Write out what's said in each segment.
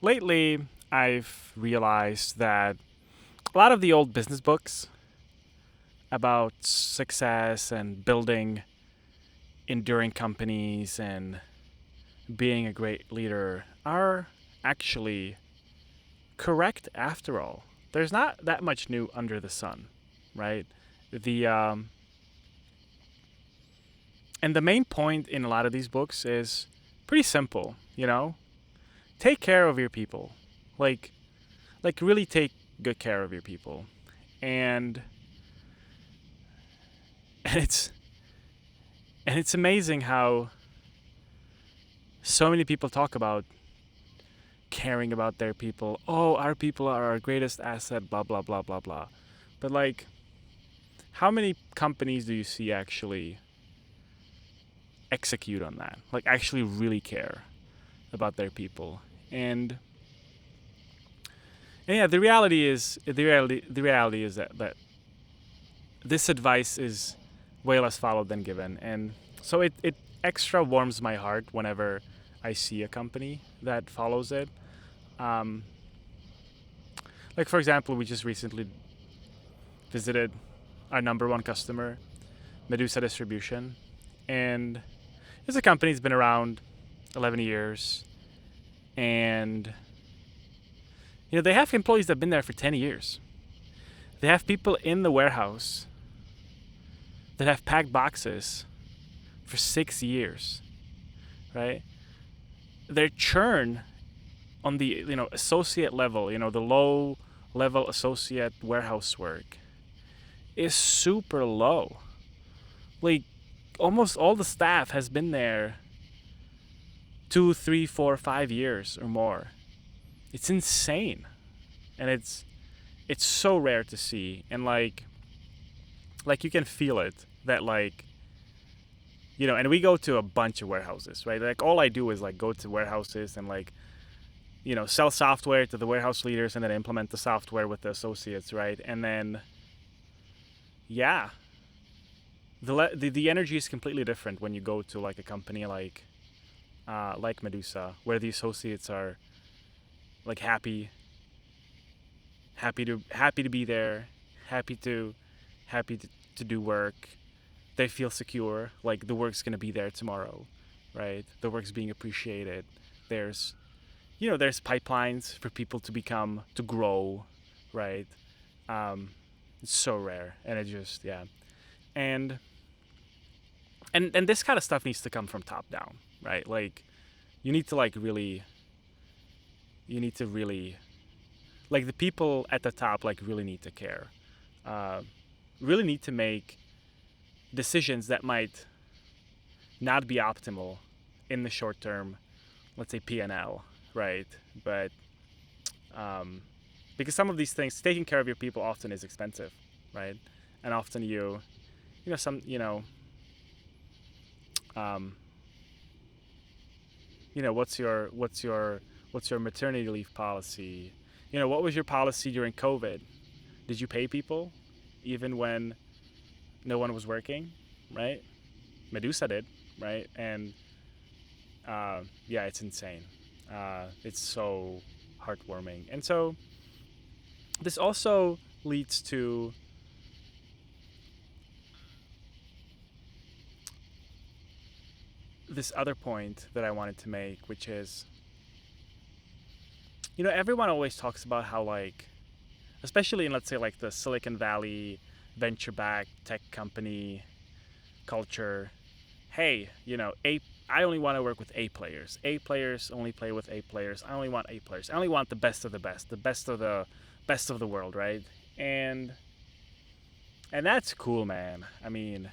lately I've realized that a lot of the old business books about success and building enduring companies and being a great leader are actually correct after all. There's not that much new under the sun, right? The and the main point in a lot of these books is pretty simple, take care of your people. Like really take good care of your people. And and it's amazing how so many people talk about caring about their people. Oh, our people are our greatest asset, blah blah blah blah blah. But like, how many companies do you see actually execute on that? Like actually really care about their people. And yeah, the reality is that this advice is way less followed than given, and so it extra warms my heart whenever I see a company that follows it. Um, like for example, we just recently visited our number one customer, Medusa Distribution, and it's a company that's been around 11 years, and they have employees that have been there for 10 years. They have people in the warehouse that have packed boxes for 6 years, right? Their churn on the associate level, the low level associate warehouse work is super low. Like almost all the staff has been there 2, 3, 4, 5 years or more. It's insane, and it's so rare to see, and like you can feel it that and we go to a bunch of warehouses, right? Like all I do is like go to warehouses and sell software to the warehouse leaders and then implement the software with the associates, right? And then yeah, the energy is completely different when you go to like a company like Medusa, where the associates are like happy to be there, happy to happy to do work. They feel secure, like the work's gonna be there tomorrow, right? The work's being appreciated. There's there's pipelines for people to grow, right? Um, it's so rare, and it just yeah, and and this kind of stuff needs to come from top down, right? Like you need to really like the people at the top like really need to care, uh, really need to make decisions that might not be optimal in the short term, let's say P&L, right? But um, because some of these things, taking care of your people often is expensive, right? And often some, um, what's your maternity leave policy? What was your policy during COVID? Did you pay people even when no one was working, right? Medusa did, right? And yeah, it's insane. It's so heartwarming. And so this also leads to this other point that I wanted to make, which is, everyone always talks about how especially in let's say like the Silicon Valley venture-backed tech company culture, hey, I only want to work with A players. A players only play with A players. I only want A players. I only want the best of the best, the best of the world, right? And that's cool, man. I mean,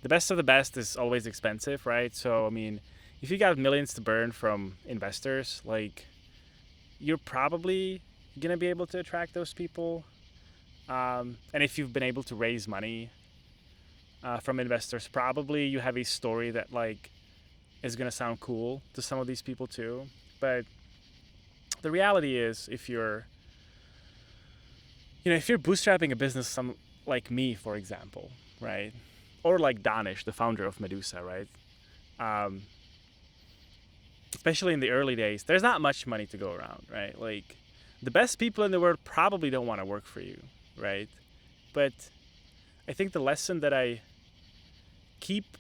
the best of the best is always expensive, right? So I mean, if you got millions to burn from investors, like you're probably gonna be able to attract those people. And if you've been able to raise money from investors, probably you have a story that is gonna sound cool to some of these people too. But the reality is, if you're bootstrapping a business, some like me, for example, right, or like Danish, the founder of Medusa, right, um, especially in the early days, there's not much money to go around, right? Like, the best people in the world probably don't want to work for you, right? But I think the lesson that I keep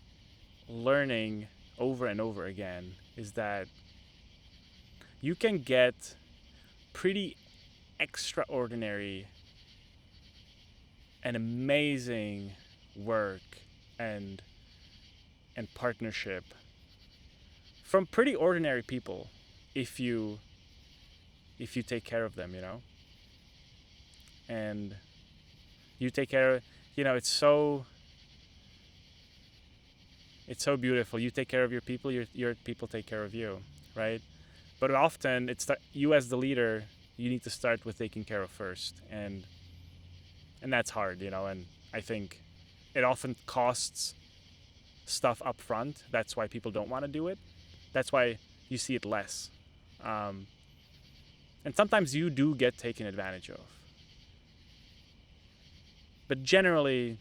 learning over and over again is that you can get pretty extraordinary and amazing work and partnership from pretty ordinary people if you take care of them, and you take care of, it's so beautiful. You take care of your people, your people take care of you, right? But often it's that you as the leader, you need to start with taking care of first, and that's hard, and I think it often costs stuff up front. That's why people don't want to do it. That's why you see it less. And sometimes you do get taken advantage of. But generally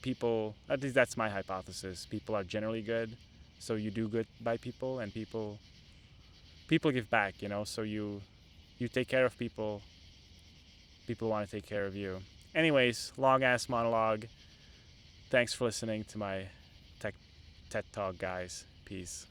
people, at least that's my hypothesis, people are generally good. So you do good by people, and people give back, so you take care of people, people want to take care of you. Anyways, long ass monologue. Thanks for listening to my TED Talk, guys. Peace.